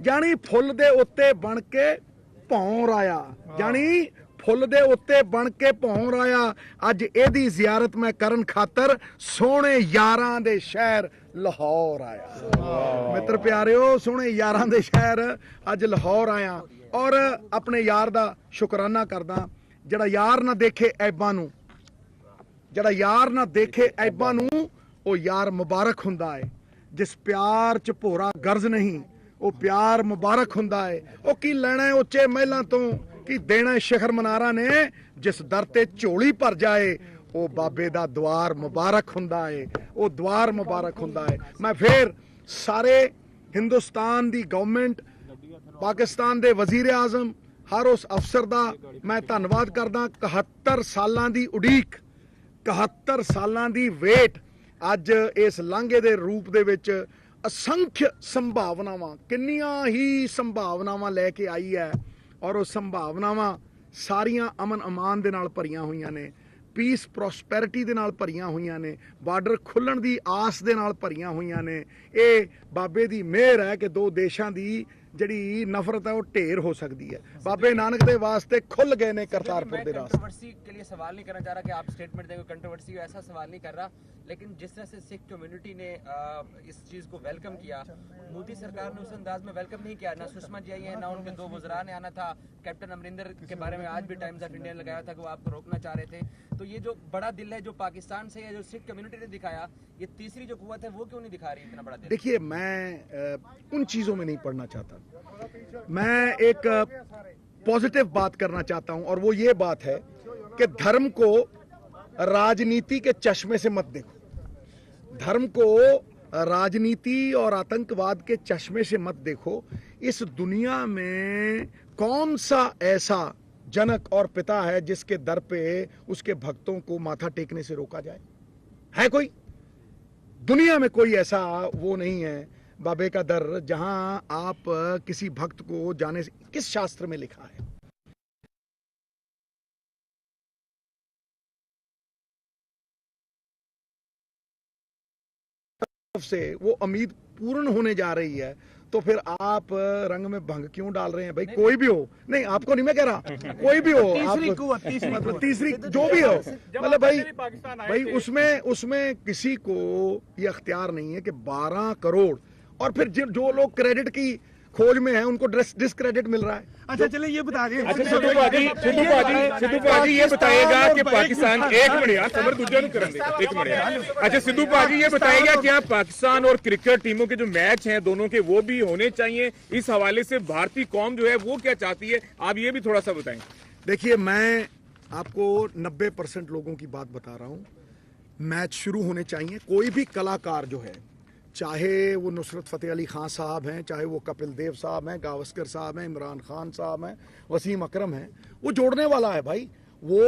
ਜਾਣੀ ਫੁੱਲ ਦੇ ਉੱਤੇ ਬਣ ਕੇ ਭੌਰ ਆਇਆ, ਜਾਣੀ ਫੁੱਲ ਦੇ ਉੱਤੇ ਬਣ ਕੇ ਭੌਰ ਆਇਆ। ਅੱਜ ਇਹਦੀ ਜ਼ਿਆਰਤ ਮੈਂ ਕਰਨ ਖਾਤਰ ਸੋਹਣੇ ਯਾਰਾਂ ਦੇ ਸ਼ਹਿਰ ਲਾਹੌਰ ਆਇਆ। ਮਿੱਤਰ ਪਿਆਰਿਓ, ਸੋਹਣੇ ਯਾਰਾਂ ਦੇ ਸ਼ਹਿਰ ਅੱਜ ਲਾਹੌਰ ਆਇਆ ਔਰ ਆਪਣੇ ਯਾਰ ਦਾ ਸ਼ੁਕਰਾਨਾ ਕਰਦਾ ਜਿਹੜਾ ਯਾਰ ਨਾ ਦੇਖੇ ਐਬਾਂ ਨੂੰ, ਜਿਹੜਾ ਯਾਰ ਨਾ ਦੇਖੇ ਐਬਾਂ ਨੂੰ ਉਹ ਯਾਰ ਮੁਬਾਰਕ ਹੁੰਦਾ ਹੈ। ਜਿਸ ਪਿਆਰ ਚ ਭੋਰਾ ਗਰਜ਼ ਨਹੀਂ ਉਹ ਪਿਆਰ ਮੁਬਾਰਕ ਹੁੰਦਾ ਹੈ। ਉਹ ਕੀ ਲੈਣਾ ਉੱਚੇ ਮਹਿਲਾਂ ਤੋਂ, ਕੀ ਦੇਣਾ ਸ਼ਿਖਰ ਮਨਾਰਾ ਨੇ। ਜਿਸ ਦਰ ਤੇ ਝੋਲੀ ਭਰ ਜਾਏ ਉਹ ਬਾਬੇ ਦਾ ਦਵਾਰ ਮੁਬਾਰਕ ਹੁੰਦਾ ਹੈ, ਉਹ ਦਵਾਰ ਮੁਬਾਰਕ ਹੁੰਦਾ ਹੈ। ਮੈਂ ਫਿਰ ਸਾਰੇ ਹਿੰਦੁਸਤਾਨ ਦੀ ਗਵਰਨਮੈਂਟ, ਪਾਕਿਸਤਾਨ ਦੇ ਵਜ਼ੀਰ ਆਜ਼ਮ, ਹਰ ਉਸ ਅਫਸਰ ਦਾ ਮੈਂ ਧੰਨਵਾਦ ਕਰਦਾ। 71 ਸਾਲਾਂ ਦੀ ਉਡੀਕ, 71 ਸਾਲਾਂ ਦੀ ਵੇਟ ਅੱਜ ਇਸ ਲਾਂਘੇ ਦੇ ਰੂਪ ਦੇ ਵਿੱਚ ਅਸੰਖ ਸੰਭਾਵਨਾਵਾਂ, ਕਿੰਨੀਆਂ ਹੀ ਸੰਭਾਵਨਾਵਾਂ ਲੈ ਕੇ ਆਈ ਹੈ ਔਰ ਉਹ ਸੰਭਾਵਨਾਵਾਂ ਸਾਰੀਆਂ ਅਮਨ ਅਮਾਨ ਦੇ ਨਾਲ ਭਰੀਆਂ ਹੋਈਆਂ ਨੇ, ਪੀਸ ਪ੍ਰੋਸਪੈਰਿਟੀ ਦੇ ਨਾਲ ਭਰੀਆਂ ਹੋਈਆਂ ਨੇ, ਬਾਰਡਰ ਖੁੱਲਣ ਦੀ ਆਸ ਦੇ ਨਾਲ ਭਰੀਆਂ ਹੋਈਆਂ ਨੇ। ਇਹ ਬਾਬੇ ਦੀ ਮਿਹਰ ਹੈ ਕਿ ਦੋ ਦੇਸ਼ਾਂ ਦੀ ਜਿਹੜੀ ਨਫ਼ਰਤ है वो ढेर हो सकती है। बाबे नानक के वास्ते खुल गए ने करतारपुर के रास्ते। कंट्रोवर्सी के लिए सवाल नहीं करना चाह रहा कि आप स्टेटमेंट देंगे कंट्रोवर्सी, ऐसा सवाल नहीं कर रहा, लेकिन जिस तरह से सिख कम्युनिटी ने इस चीज़ को वेलकम किया, मोदी सरकार ने उस अंदाज में वेलकम नहीं किया। ना सुषमा जी आई है, ना उनके दो वज़रा ने आना था। कैप्टन अमरिंदर के बारे में आज भी टाइम्स ऑफ इंडिया लगाया था कि वो आपको रोकना चाह रहे थे। तो ये जो बड़ा दिल है जो पाकिस्तान से या जो सिख कम्युनिटी ने दिखाया, ये तीसरी जो कुव्वत है वो क्यों नहीं दिखा रही इतना बड़ा दिल? देखिए, मैं उन चीज़ों में नहीं पढ़ना चाहता, मैं एक पॉजिटिव बात करना चाहता हूं और वो ये बात है कि धर्म को राजनीति के चश्मे से मत देखो, धर्म को राजनीति और आतंकवाद के चश्मे से मत देखो। इस दुनिया में कौन सा ऐसा जनक और पिता है जिसके दर पे उसके भक्तों को माथा टेकने से रोका जाए? है कोई? दुनिया में कोई ऐसा वो नहीं है बाबे का दर जहां आप किसी भक्त को जाने से, किस शास्त्र में लिखा है? से वो उम्मीद पूर्ण होने जा रही है तो फिर आप रंग में भंग क्यों डाल रहे हैं भाई? कोई भी हो, नहीं आपको नहीं मैं कह रहा, कोई भी हो, आप तीसरी जो भी हो, मतलब भाई उसमें किसी को ये अख्तियार नहीं है कि 12 करोड़ और फिर जो लोग क्रेडिट की खोज में है उनको डिस्क्रेडिट मिल रहा है। अच्छा चलिए ये बता दें। अच्छा सिद्धू भाजी ये बताएगा कि पाकिस्तान एक मिनट समर दूजा नहीं करेंगे एक मिनट। अच्छा सिद्धू भाजी ये बताएगा क्या पाकिस्तान और क्रिकेट टीमों के जो मैच हैं दोनों के वो भी होने चाहिए? इस हवाले से भारतीय कौम जो है वो क्या चाहती है, आप ये भी थोड़ा सा बताएं। देखिए, मैं आपको 90% लोगों की बात बता रहा हूं। मैच शुरू होने चाहिए। कोई भी कलाकार जो है, चाहे वो नुसरत फ़तेह अली खान साहब हैं, चाहे वो कपिल देव साहब हैं, गावस्कर साहब हैं, इमरान खान साहब हैं, वसीम अकरम हैं, वो जोड़ने वाला है भाई, वो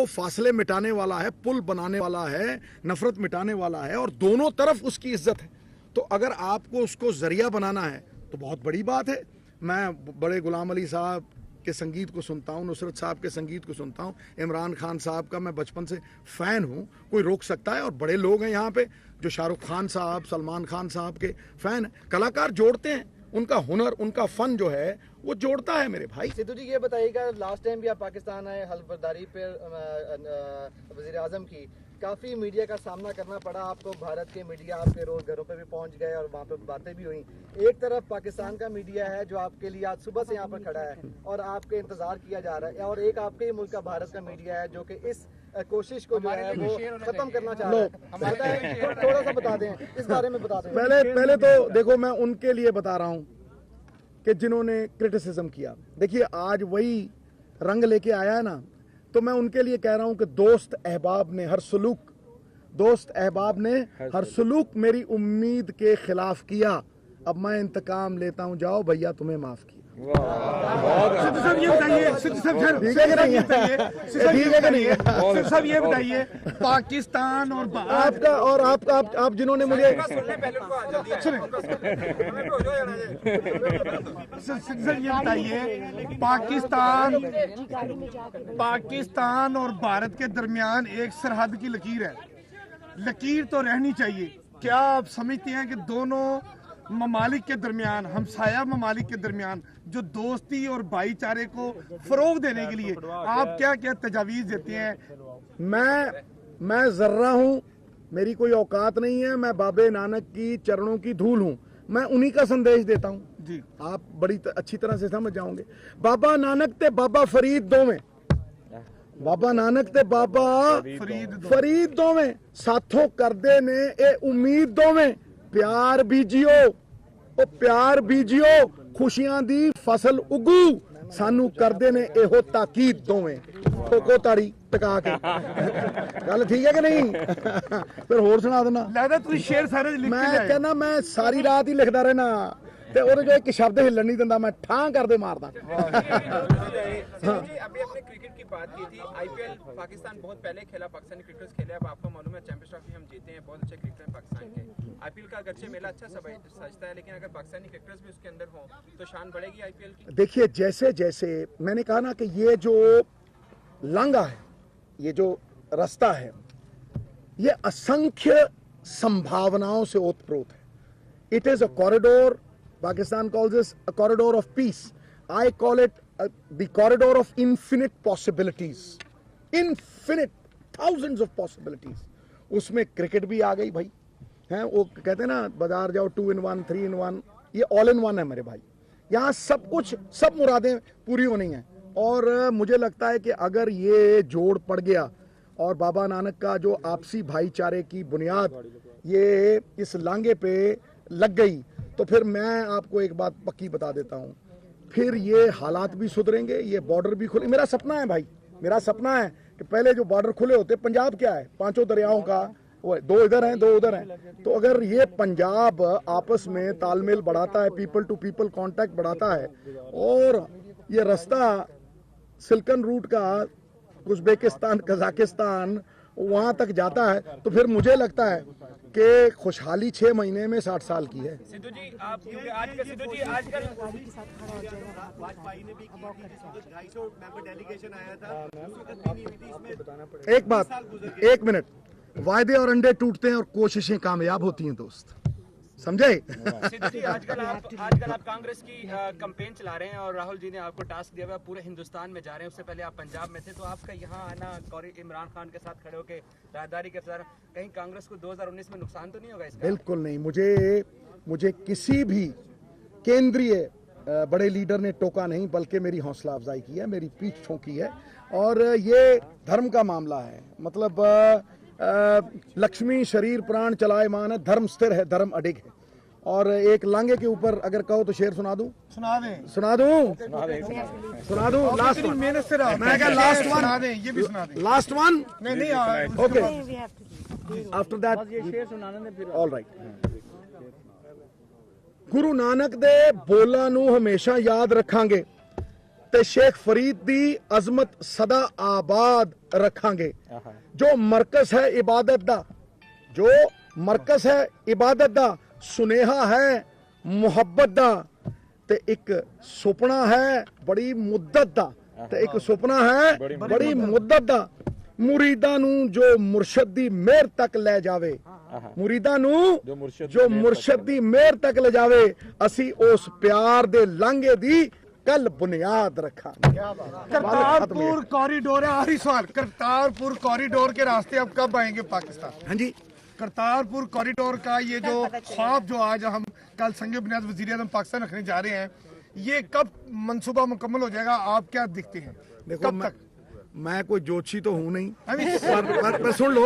फासले मिटाने वाला है, पुल बनाने वाला है, नफरत मिटाने वाला है और दोनों तरफ उसकी इज्जत है। तो अगर आपको उसको जरिया बनाना है तो बहुत बड़ी बात है। मैं बड़े गुलाम अली साहब के संगीत को सुनता हूँ, नुसरत साहब के संगीत को सुनता हूँ, इमरान खान साहब का मैं बचपन से फ़ैन हूँ, कोई रोक सकता है? और बड़े लोग हैं यहाँ पे जो शाहरुख खान साहब, सलमान खान साहब के फ़ैन हैं। कलाकार जोड़ते हैं, उनका हुनर, उनका फ़न जो है वो जोड़ता है मेरे भाई। सिद्धू जी ये बताइएगा, लास्ट टाइम भी आप पाकिस्तान आए, हल्फबर्दारी पे वज़ीर आज़म की काफ़ी मीडिया का सामना करना पड़ा आपको। भारत के मीडिया आपके रोज घरों पे भी पहुंच गए और वहाँ पे बातें भी हुई। एक तरफ पाकिस्तान का मीडिया है जो आपके लिए आज सुबह से यहाँ पर खड़ा है और आपके इंतजार किया जा रहा है, और एक आपके ही मुल्क का भारत का मीडिया है जो कि इस कोशिश को जो है वो खत्म करना चाह रहा है। थोड़ा सा बता दें इस बारे में, बता दें। पहले तो देखो, मैं उनके लिए बता रहा हूँ कि जिन्होंने क्रिटिसिज्म किया। देखिए, आज वही रंग लेके आया है ना, तो मैं उनके लिए कह रहा हूं कि दोस्त अहबाब ने हर सलूक मेरी उम्मीद के खिलाफ किया। अब मैं इंतकाम लेता हूं, जाओ भैया तुम्हें माफ किया। सिद्धू साहब ये बताइए, सिद्धू साहब ठीक है कि नहीं? सब ये बताइए, पाकिस्तान और आपका और आप जिन्होंने मुझे ये बताइए, पाकिस्तान और भारत के दरमियान एक सरहद की लकीर है, लकीर तो रहनी चाहिए। क्या आप समझते हैं कि दोनों ममालिक के दरमियान, हमसाया ममालिक के दरमियान जो दोस्ती और भाईचारे को फरोग देने के लिए आप क्या क्या तजावीज़ देते हैं? मैं जर्रा हूँ, मेरी कोई औकात नहीं है, मैं बाबे नानक की चरणों की धूल हूँ, मैं उन्हीं का संदेश देता हूँ जी। आप बड़ी अच्छी तरह से समझ जाओगे। बाबा नानक ते बाबा फरीद दोवें, बाबा नानक ते बाबा फरीद दोवें साथों करदे ने ए उम्मीद दोवें, प्यार बीजियो ओ प्यार बीजियो, खुशियां दी फसल उगू, सानू करदे ने एहो ताकीद दोवें। ठोको ताड़ी टका के गल ठीक है कि नहीं? फिर होर सुना देना। लगता तुम शेर सारे लिख के मैं लिआए। कहना मैं सारी रात ही लिखदा रहना ते ओदे जो एक शब्द हिलन नहीं दिंदा, मैं ठां करदे मारदा। जी अभी अपने क्रिकेट की बात की थी, आईपीएल पाकिस्तान बहुत पहले खेला, पाकिस्तानी क्रिकेटर्स खेले, अब आपको मालूम है चैंपियंस ट्रॉफी हम जीते हैं, बहुत अच्छे क्रिकेटर हैं पाकिस्तान के। आईपीएल का अगरचे मेला अच्छा सजता है, लेकिन अगर पाकिस्तानी क्रिकेटर्स भी उसके अंदर हों तो शान बढ़ेगी आईपीएल की। देखिए जैसे जैसे मैंने कहा ना कि ये जो लांगा है, ये जो रास्ता है, ये असंख्य संभावनाओं से ओतप्रोत है। It is a corridor, Pakistan calls this a corridor of peace. I call it the corridor of infinite possibilities. Infinite, thousands of possibilities. उसमें क्रिकेट भी आ गई भाई, हैं वो कहते हैं ना बाजार जाओ 2 in 1, 3 in 1, ये all in one है मेरे भाई। यहाँ सब कुछ, सब मुरादें पूरी होनी हैं, और मुझे लगता है कि अगर ये जोड़ पड़ गया और बाबा नानक का जो आपसी भाईचारे की बुनियाद ये इस लांगे पे लग गई, तो फिर मैं आपको एक बात पक्की बता देता हूं, फिर ये हालात भी सुधरेंगे, ये बॉर्डर भी खुले। मेरा सपना है भाई, मेरा सपना है कि पहले जो बॉर्डर खुले होते, पंजाब क्या है, 5 दरियाओं का, वो 2 इधर हैं 2 उधर हैं, तो अगर ये पंजाब आपस में तालमेल बढ़ाता है, पीपल टू पीपल कांटेक्ट बढ़ाता है, और ये रास्ता सिल्कन रूट का उज्बेकिस्तान, कजाकिस्तान वहां तक जाता है, तो फिर मुझे लगता है कि खुशहाली 6 महीने में 60 साल की है। सिद्धू जी आप क्योंकि आजकल सिद्धू जी आजकल वाजपेयी ने भी की थी, जिसमें 250 मेंबर डेलीगेशन आया था, उस वक्त भी नहीं हुई थी। इसमें एक बात, 1 मिनट, वायदे और अंडे टूटते हैं और कोशिशें कामयाब होती हैं दोस्त, समझे? सिद्धू जी आजकल आप कांग्रेस की कैंपेन चला रहे हैं और राहुल जी ने आपको टास्क दिया हुआ है, पूरे हिंदुस्तान में जा रहे हैं, उससे पहले आप पंजाब में थे, तो आपका यहाँ आना इमरान खान के साथ खड़े होकर राहदारी के साथ, कहीं कांग्रेस को 2019 में नुकसान तो नहीं होगा इसका? बिल्कुल नहीं, मुझे किसी भी केंद्रीय बड़े लीडर ने टोका नहीं, बल्कि मेरी हौसला अफजाई की है, मेरी पीठ ठोकी है, और ये धर्म का मामला है। मतलब लक्ष्मी शरीर प्राण चलाए मान है, धर्म स्थिर है, धर्म अडिग है। और एक लांगे के ऊपर अगर कहो तो शेर सुना दूं? सुना दें। सुना दूं? लास्ट वन, मेहनत से रहा, मैं क्या लास्ट सुना वन? दें, ये भी सुना दें। Last one? नहीं okay, after that all right. Guru Nanak दे बोਲਾਂ ਨੂੰ हमेशा याद रखांगे ते शेख फरीद दी अजमत सदा आबाद रखांगे। जो मरकज है इबादत दा, जो मरकज है इबादत दा, सुनेहा है मुहब्बत दा, ते एक सुपना है बड़ी मुद्दत दा, ते एक सुपना है बड़ी मुद्दत दा। मुरीदा नू जो मुर्शद दी मेहर तक ले जावे, मुरीदा नू जो मुर्शद दी मेहर तक ले जावे, असी उस प्यार दे लांगे दी कल बुनियाद रखा। करतारपुर कॉरिडोर है, आखिरी सवाल, करतारपुर कॉरिडोर के रास्ते अब कब आएंगे पाकिस्तान? हाँ जी, करतारपुर कॉरिडोर का ये जो ख्वाब जो आज हम कल संग बुनियाद वज़ीर आज़म पाकिस्तान रखने जा रहे हैं, ये कब मंसूबा मुकम्मल हो जाएगा? आप क्या दिखते हैं? देखो कब तक? मैं कोई जोशी तो हूं नहीं, अभी पर सुन लो,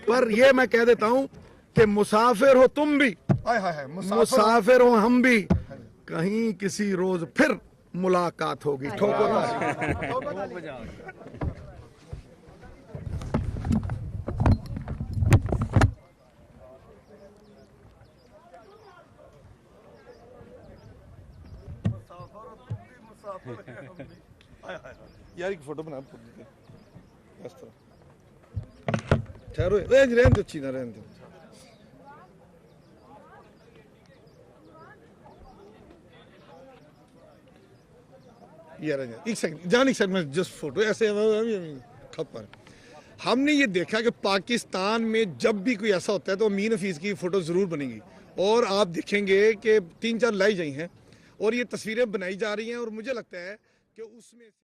पर ये मैं कह देता हूं कि मुसाफिर हो तुम भी, मुसाफिर हो हम भी, कहीं किसी रोज फिर मुलाकात होगी। ठोको यार एक फोटो बना इस तरह, ठहरो, रहने दो चीना, रहने दो। यार एक सेकंड जान, एक सेकंड में जस्ट फोटो ऐसे खप पर हमने ये देखा कि पाकिस्तान में जब भी कोई ऐसा होता है तो अमीन हफीज़ की फ़ोटो ज़रूर बनेगी, और आप देखेंगे कि 3-4 लाई गई हैं और ये तस्वीरें बनाई जा रही हैं, और मुझे लगता है कि उसमें